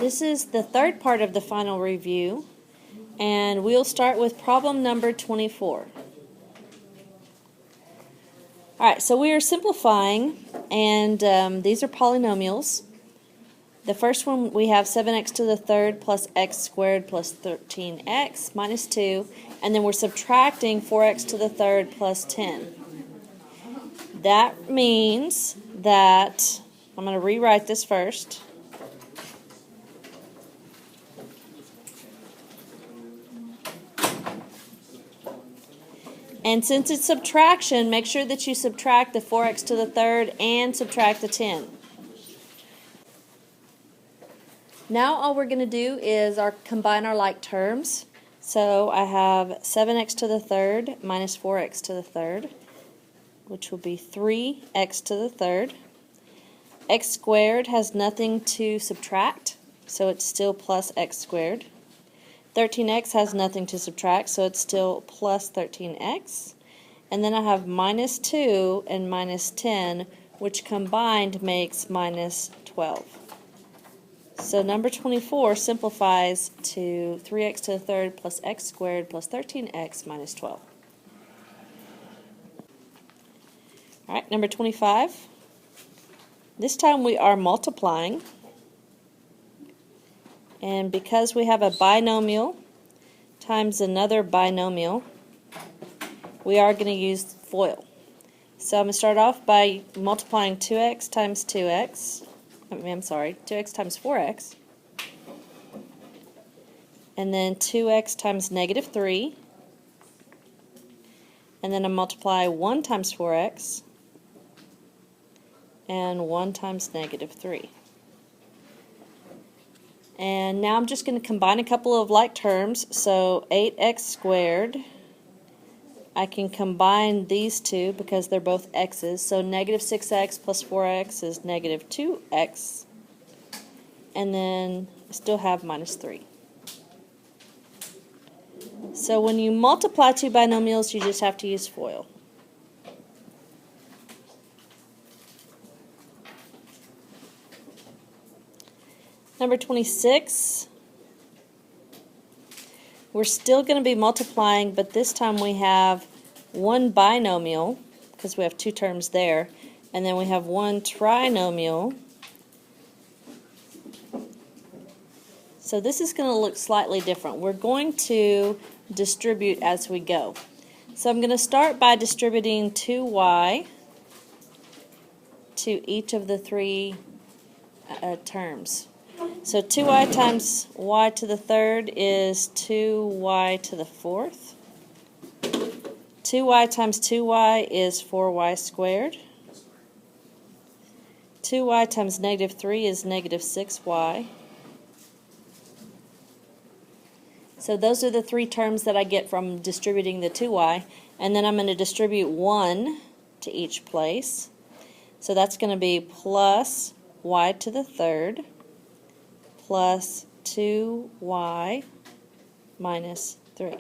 This is the third part of the final review, and we'll start with problem number 24. Alright, so we are simplifying, and these are polynomials. The first one, we have 7x to the third plus x squared plus 13x minus 2, and then we're subtracting 4x to the third plus 10. That means that, I'm going to rewrite this first. And since it's subtraction, make sure that you subtract the 4x to the third and subtract the 10. Now all we're going to do is combine our like terms. So I have 7x to the third minus 4x to the third, which will be 3x to the third. X squared has nothing to subtract, so it's still plus x squared. 13x has nothing to subtract, so it's still plus 13x. And then I have minus 2 and minus 10, which combined makes minus 12. So number 24 simplifies to 3x to the third plus x squared plus 13x minus 12. Alright, number 25. This time we are multiplying. And because we have a binomial times another binomial, we are going to use FOIL. So I'm going to start off by multiplying 2x times 2x. 2x times 4x. And then 2x times negative 3. And then I multiply 1 times 4x. And 1 times negative 3. And now I'm just going to combine a couple of like terms. So 8x squared, I can combine these two because they're both x's. So negative 6x plus 4x is negative 2x. And then I still have minus 3. So when you multiply two binomials, you just have to use FOIL. Number 26, we're still going to be multiplying, but this time we have one binomial, because we have two terms there, and then we have one trinomial. So this is going to look slightly different. We're going to distribute as we go. So I'm going to start by distributing 2y to each of the three terms. So 2y times y to the third is 2y to the fourth. 2y times 2y is 4y squared. 2y times negative 3 is negative 6y. So those are the three terms that I get from distributing the 2y. And then I'm going to distribute 1 to each place. So that's going to be plus y to the third plus 2y minus 3.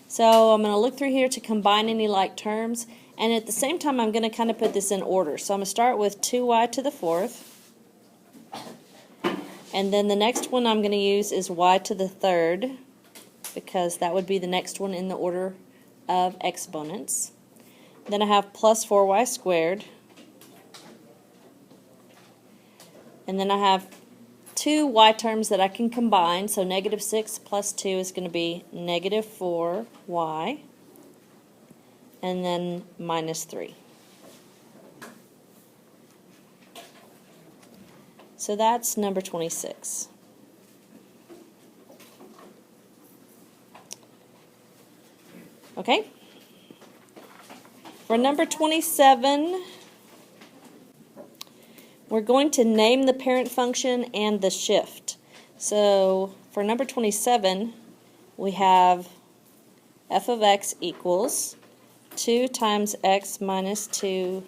So I'm going to look through here to combine any like terms, and at the same time I'm going to kind of put this in order. So I'm going to start with 2y to the fourth, and then the next one I'm going to use is y to the third, because that would be the next one in the order of exponents. Then I have plus 4y squared. And then I have two y terms that I can combine. So negative 6 plus 2 is going to be negative 4y. And then minus 3. So that's number 26. Okay? For number 27... we're going to name the parent function and the shift. So for number 27, we have f of x equals 2 times x minus 2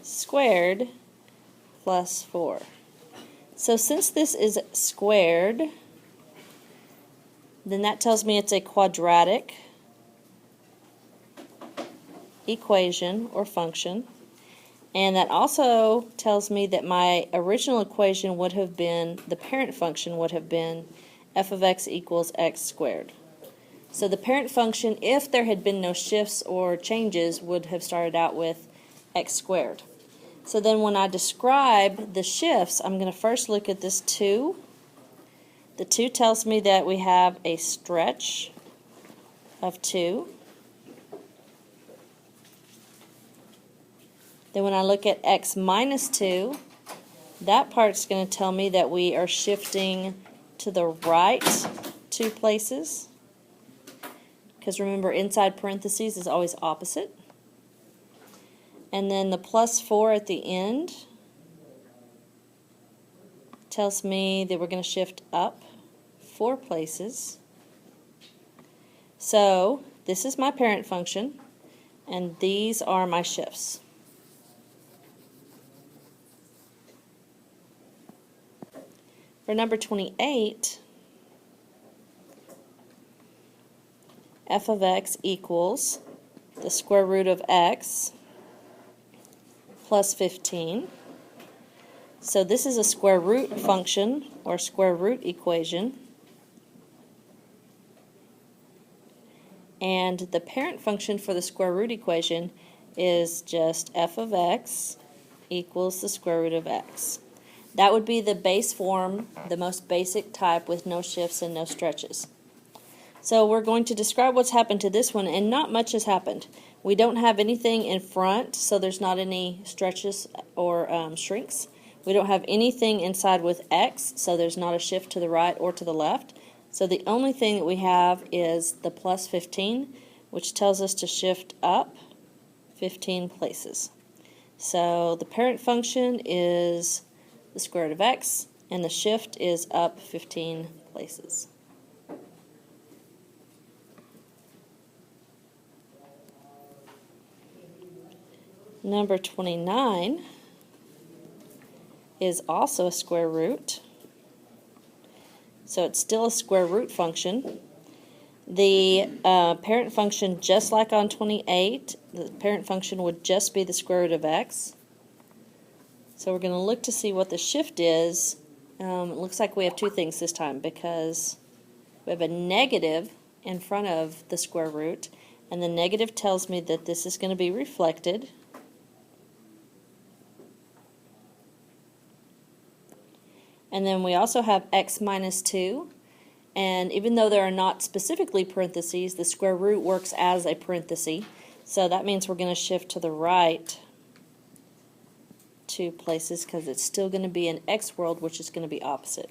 squared plus 4. So since this is squared, then that tells me it's a quadratic equation or function. And that also tells me that my original equation would have been, the parent function would have been f of x equals x squared. So the parent function, if there had been no shifts or changes, would have started out with x squared. So then when I describe the shifts, I'm going to first look at this 2. The 2 tells me that we have a stretch of 2. Then when I look at x minus 2, that part's going to tell me that we are shifting to the right 2 places. Because remember, inside parentheses is always opposite. And then the plus 4 at the end tells me that we're going to shift up 4 places. So this is my parent function, and these are my shifts. For number 28, f of x equals the square root of x plus 15. So this is a square root function or square root equation. And the parent function for the square root equation is just f of x equals the square root of x. That would be the base form, the most basic type with no shifts and no stretches. So we're going to describe what's happened to this one, and not much has happened. We don't have anything in front, so there's not any stretches or shrinks. We don't have anything inside with x, so there's not a shift to the right or to the left. So the only thing that we have is the plus 15, which tells us to shift up 15 places. So the parent function is the square root of x, and the shift is up 15 places. Number 29 is also a square root. So it's still a square root function. The parent function, just like on 28, the parent function would just be the square root of x. So we're going to look to see what the shift is. It looks like we have 2 things this time, because we have a negative in front of the square root, and the negative tells me that this is going to be reflected. And then we also have x minus 2, and even though there are not specifically parentheses, the square root works as a parenthesis, so that means we're going to shift to the right 2 places, because it's still going to be an x world, which is going to be opposite.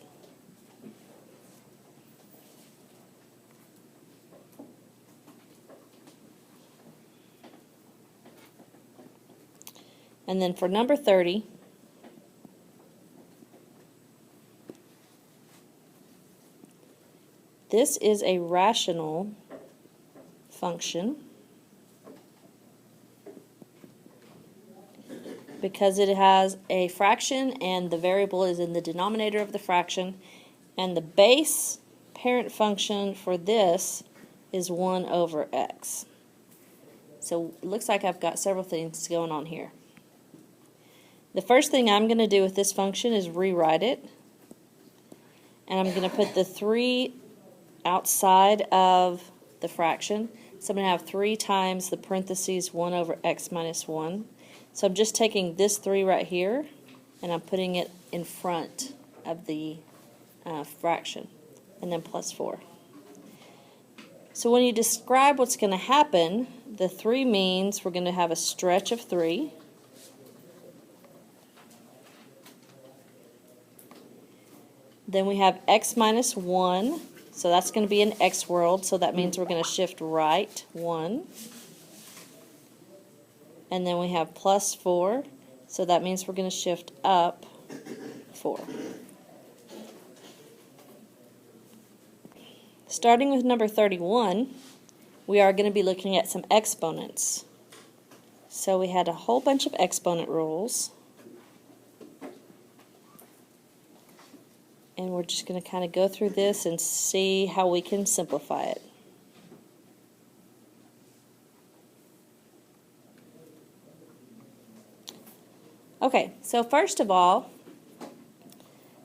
And then for number 30, this is a rational function because it has a fraction and the variable is in the denominator of the fraction, and the base parent function for this is 1 over x. So it looks like I've got several things going on here. The first thing I'm going to do with this function is rewrite it, and I'm going to put the 3 outside of the fraction. So I'm going to have 3 times the parentheses 1 over x minus 1. So I'm just taking this 3 right here, and I'm putting it in front of the fraction, and then plus 4. So when you describe what's going to happen, the 3 means we're going to have a stretch of 3. Then we have x minus 1, so that's going to be an x world, so that means we're going to shift right 1. And then we have plus 4, so that means we're going to shift up 4. Starting with number 31, we are going to be looking at some exponents. So we had a whole bunch of exponent rules, and we're just going to kind of go through this and see how we can simplify it. Okay, so first of all,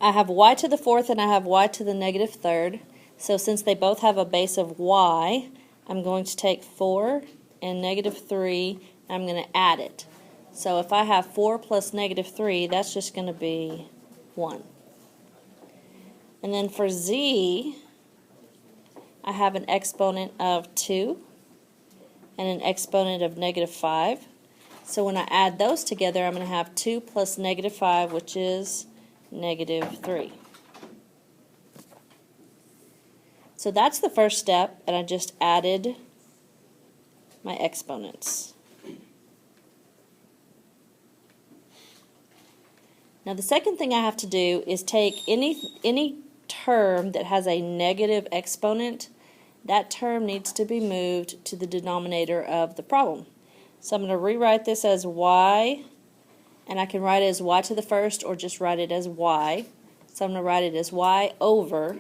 I have y to the fourth and I have y to the negative third. So since they both have a base of y, I'm going to take 4 and negative 3, and I'm going to add it. So if I have 4 plus negative 3, that's just going to be 1. And then for z, I have an exponent of 2 and an exponent of negative 5. So when I add those together, I'm going to have 2 plus negative 5, which is negative 3. So that's the first step, and I just added my exponents. Now the second thing I have to do is take any term that has a negative exponent. That term needs to be moved to the denominator of the problem. So I'm going to rewrite this as y, and I can write it as y to the first or just write it as y. So I'm going to write it as y over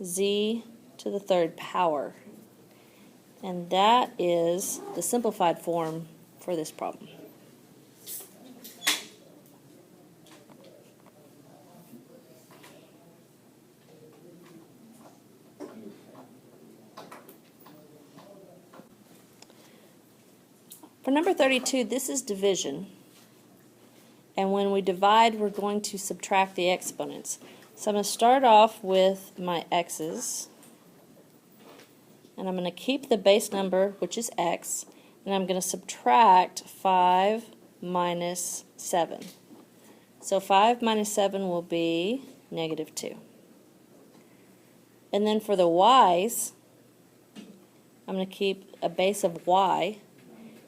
z to the third power. And that is the simplified form for this problem. For number 32, this is division. And when we divide, we're going to subtract the exponents. So I'm going to start off with my x's. And I'm going to keep the base number, which is x. And I'm going to subtract 5 minus 7. So 5 minus 7 will be negative 2. And then for the y's, I'm going to keep a base of y.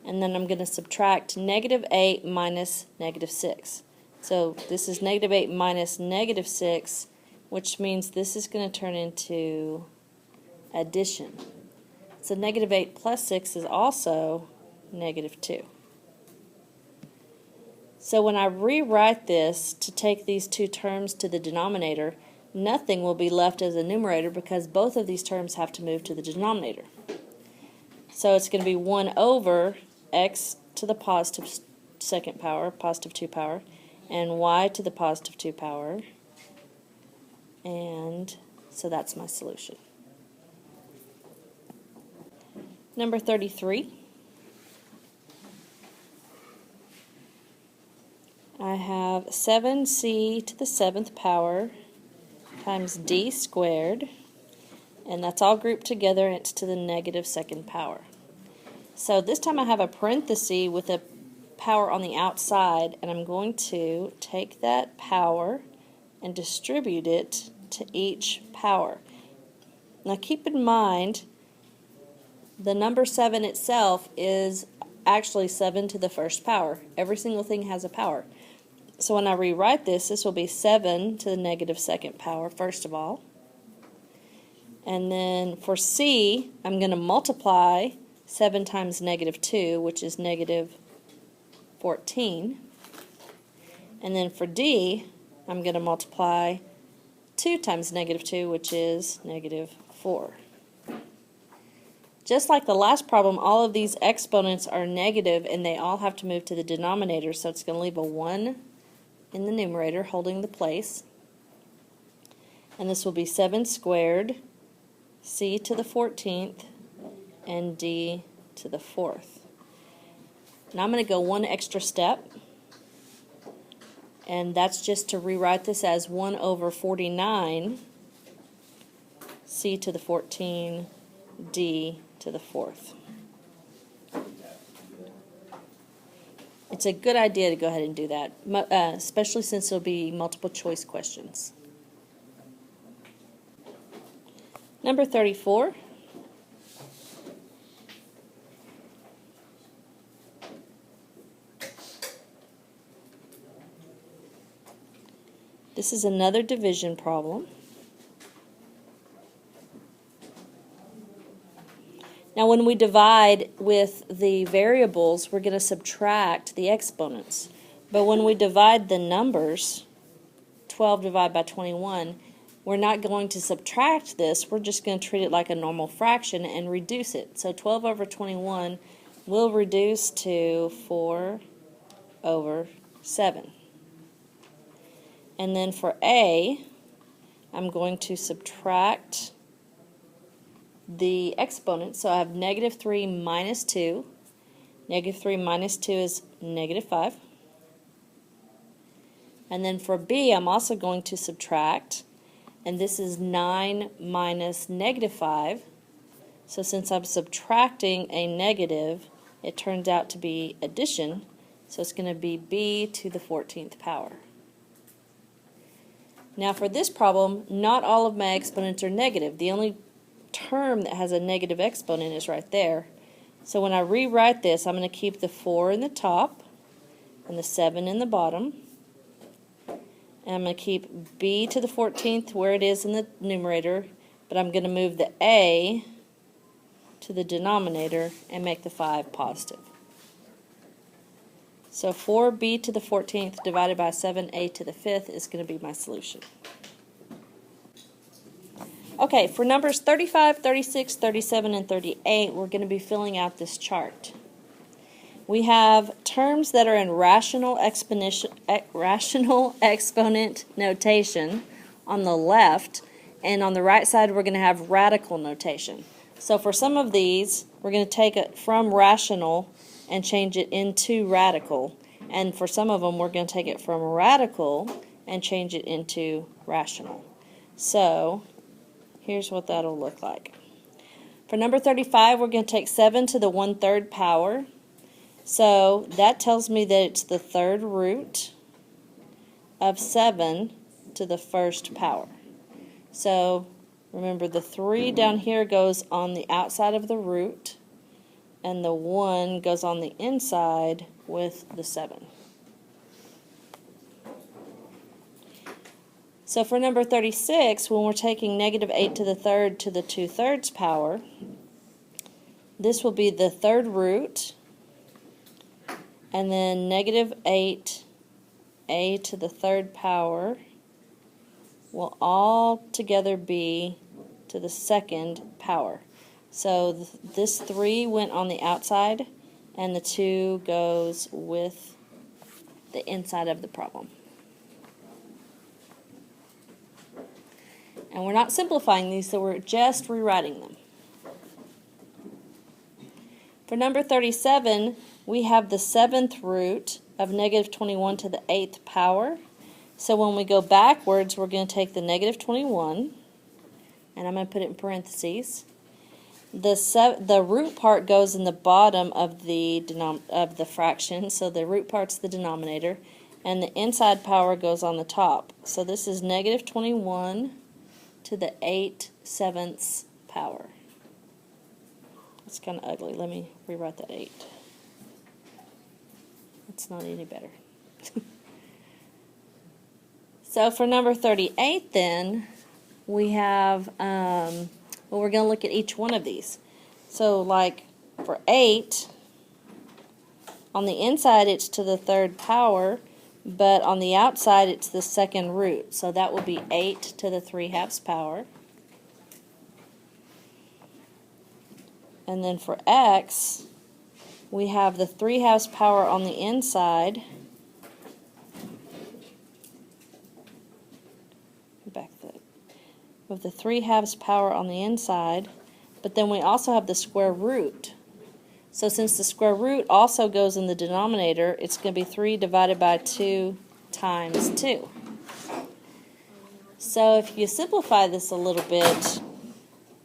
And then I'm going to subtract negative 8 minus negative 6. So this is negative 8 minus negative 6, which means this is going to turn into addition. So negative 8 plus 6 is also negative 2. So when I rewrite this to take these two terms to the denominator, nothing will be left as a numerator because both of these terms have to move to the denominator. So it's going to be 1 over x to the positive second power, positive 2 power, and y to the positive 2 power. And so that's my solution. Number 33. I have 7c to the 7th power times d squared, and that's all grouped together, and it's to the negative 2nd power. So this time I have a parenthesis with a power on the outside, and I'm going to take that power and distribute it to each power. Now keep in mind, the number 7 itself is actually 7 to the first power. Every single thing has a power. So when I rewrite this, this will be 7 to the negative 2nd power, first of all. And then for c, I'm going to multiply 7 times negative 2, which is negative 14. And then for d, I'm going to multiply 2 times negative 2, which is negative 4. Just like the last problem, all of these exponents are negative and they all have to move to the denominator, so it's going to leave a 1 in the numerator holding the place. And this will be 7 squared, c to the 14th, and d to the 4th. Now I'm going to go one extra step, and that's just to rewrite this as 1 over 49 c to the 14 d to the 4th. It's a good idea to go ahead and do that, especially since it'll be multiple choice questions. Number 34. This is another division problem. Now when we divide with the variables, we're going to subtract the exponents. But when we divide the numbers, 12 divided by 21, we're not going to subtract this. We're just going to treat it like a normal fraction and reduce it. So 12 over 21 will reduce to 4 over 7. And then for A, I'm going to subtract the exponent. So I have negative 3 minus 2. Negative 3 minus 2 is negative 5. And then for B, I'm also going to subtract. And this is 9 minus negative 5. So since I'm subtracting a negative, it turns out to be addition. So it's going to be b to the 14th power. Now for this problem, not all of my exponents are negative. The only term that has a negative exponent is right there. So when I rewrite this, I'm going to keep the 4 in the top and the 7 in the bottom. And I'm going to keep b to the 14th where it is in the numerator, but I'm going to move the a to the denominator and make the 5 positive. So 4b to the 14th divided by 7a to the 5th is going to be my solution. Okay, for numbers 35, 36, 37, and 38, we're going to be filling out this chart. We have terms that are in rational exponent notation on the left, and on the right side we're going to have radical notation. So for some of these, we're going to take it from rational and change it into radical, and for some of them we're going to take it from radical and change it into rational. So here's what that'll look like. For number 35, we're going to take 7 to the 1/3 power. So that tells me that it's the third root of 7 to the 1st power. So remember, the 3 down here goes on the outside of the root, and the 1 goes on the inside with the 7. So for number 36, when we're taking negative 8 to the 3rd to the 2/3 power, this will be the third root, and then negative 8a to the 3rd power will all together be to the 2nd power. So this 3 went on the outside, and the 2 goes with the inside of the problem. And we're not simplifying these, so we're just rewriting them. For number 37, we have the 7th root of negative 21 to the 8th power. So when we go backwards, we're going to take the negative 21, and I'm going to put it in parentheses. The root part goes in the bottom of the fraction, so the root part's the denominator, and the inside power goes on the top. So this is negative 21 to the 8/7 power. It's kind of ugly. Let me rewrite that 8. It's not any better. So for number 38 then, we have, well, we're going to look at each one of these. So like for 8, on the inside it's to the 3rd power, but on the outside it's the 2nd root. So that will be 8 to the 3/2 power. And then for x, we have the 3/2 power on the inside. With the 3/2 power on the inside, but then we also have the square root. So since the square root also goes in the denominator, it's going to be 3 divided by 2 times 2. So if you simplify this a little bit,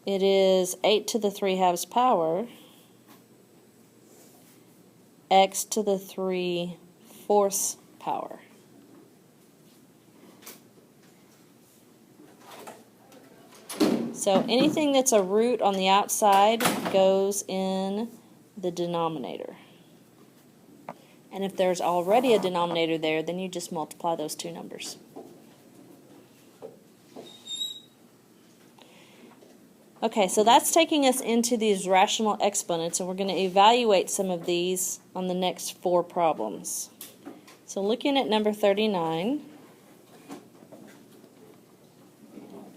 it is 8 to the 3/2 power, x to the 3/4 power. So anything that's a root on the outside goes in the denominator. And if there's already a denominator there, then you just multiply those two numbers. Okay, so that's taking us into these rational exponents, and we're going to evaluate some of these on the next 4 problems. So looking at number 39,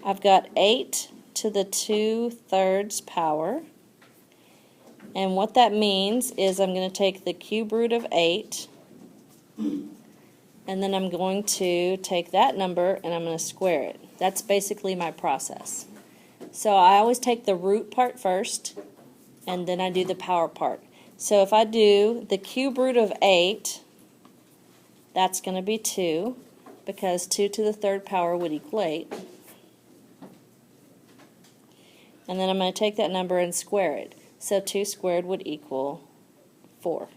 I've got 8 to the 2/3 power, and what that means is I'm going to take the cube root of 8 and then I'm going to take that number and I'm going to square it. That's basically my process. So I always take the root part first, and then I do the power part. So if I do the cube root of 8, that's going to be 2, because 2 to the third power would equal 8. And then I'm going to take that number and square it. So 2 squared would equal 4.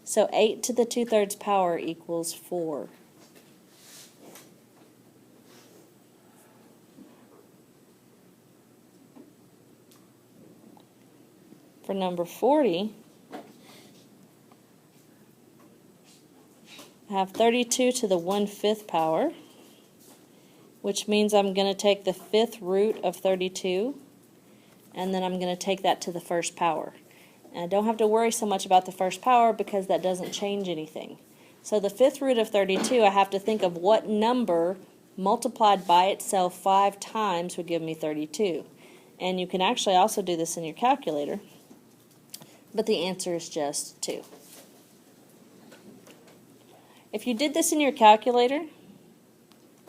So 8 to the 2/3 power equals 4. For number 40, I have 32 to the 1/5 power, which means I'm going to take the 5th root of 32, and then I'm going to take that to the first power. And I don't have to worry so much about the first power because that doesn't change anything. So the 5th root of 32, I have to think of what number multiplied by itself 5 times would give me 32. And you can actually also do this in your calculator, but the answer is just 2. If you did this in your calculator,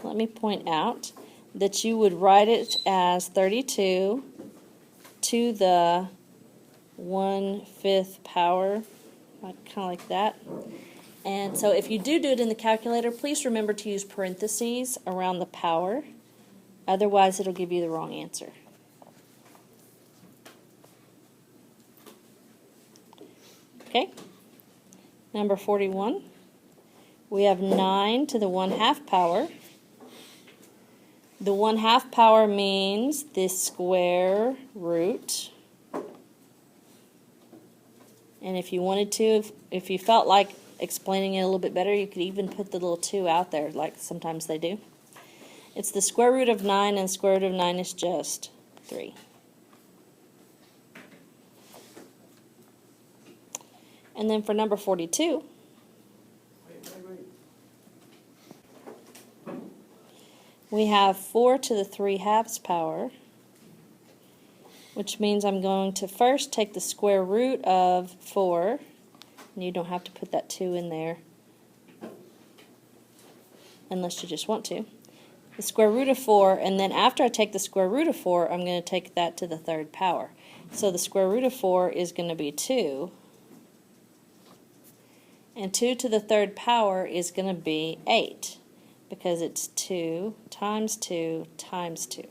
let me point out that you would write it as 32 to the 1/5 power, kind of like that. And so if you do it in the calculator, please remember to use parentheses around the power. Otherwise, it'll give you the wrong answer. Okay, number 41. We have 9 to the 1/2 power. The 1/2 power means the square root. And if you wanted to, if you felt like explaining it a little bit better, you could even put the little 2 out there, like sometimes they do. It's the square root of 9, and the square root of 9 is just 3. And then for number 42, we have 4 to the 3/2 power, which means I'm going to first take the square root of 4, and you don't have to put that 2 in there unless you just want to. The square root of 4, and then after I take the square root of 4, I'm going to take that to the 3rd power. So the square root of 4 is going to be 2, and 2 to the 3rd power is going to be 8, because it's 2 times 2 times 2.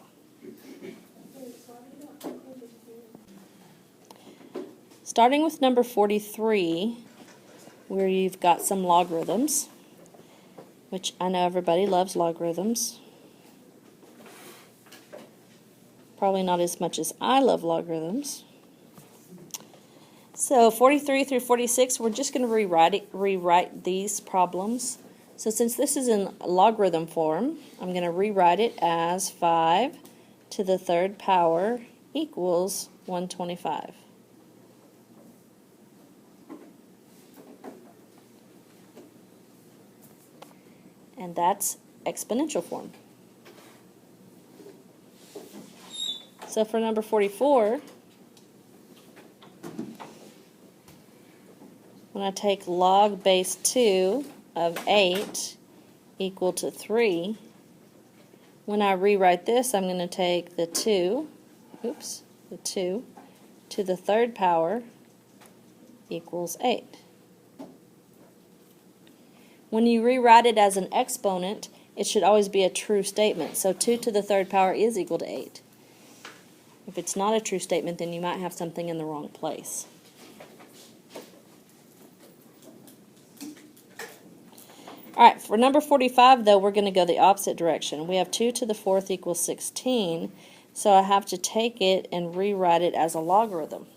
Starting with number 43, where you've got some logarithms, which I know everybody loves logarithms. Probably not as much as I love logarithms. So 43 through 46, we're just going to rewrite these problems. So since this is in logarithm form, I'm going to rewrite it as 5 to the 3rd power equals 125. And that's exponential form. So for number 44, when I take log base 2 of 8 equal to 3, when I rewrite this, I'm going to take the 2 to the 3rd power equals 8. When you rewrite it as an exponent, it should always be a true statement. So 2 to the 3rd power is equal to 8. If it's not a true statement, then you might have something in the wrong place. Alright, for number 45, though, we're going to go the opposite direction. We have 2 to the 4th equals 16, so I have to take it and rewrite it as a logarithm.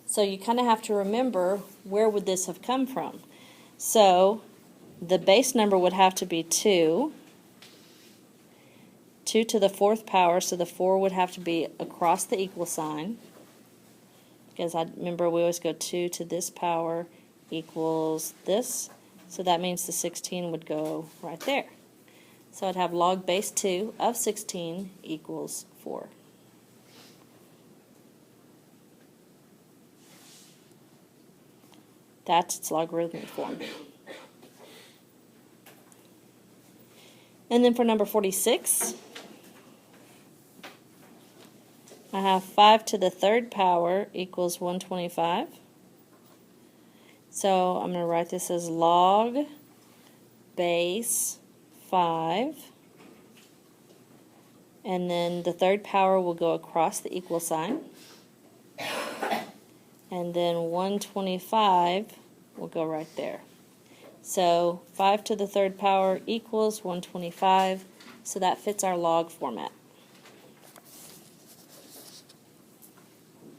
So you kind of have to remember, where would this have come from? So the base number would have to be 2 to the 4th power, so the 4 would have to be across the equal sign, because I remember we always go 2 to this power equals this, so that means the 16 would go right there. So I'd have log base 2 of 16 equals 4. That's its logarithmic form. And then for number 46, I have 5 to the third power equals 125. So I'm going to write this as log base 5. And then the third power will go across the equal sign. And then 125 will go right there. So 5 to the third power equals 125. So that fits our log format.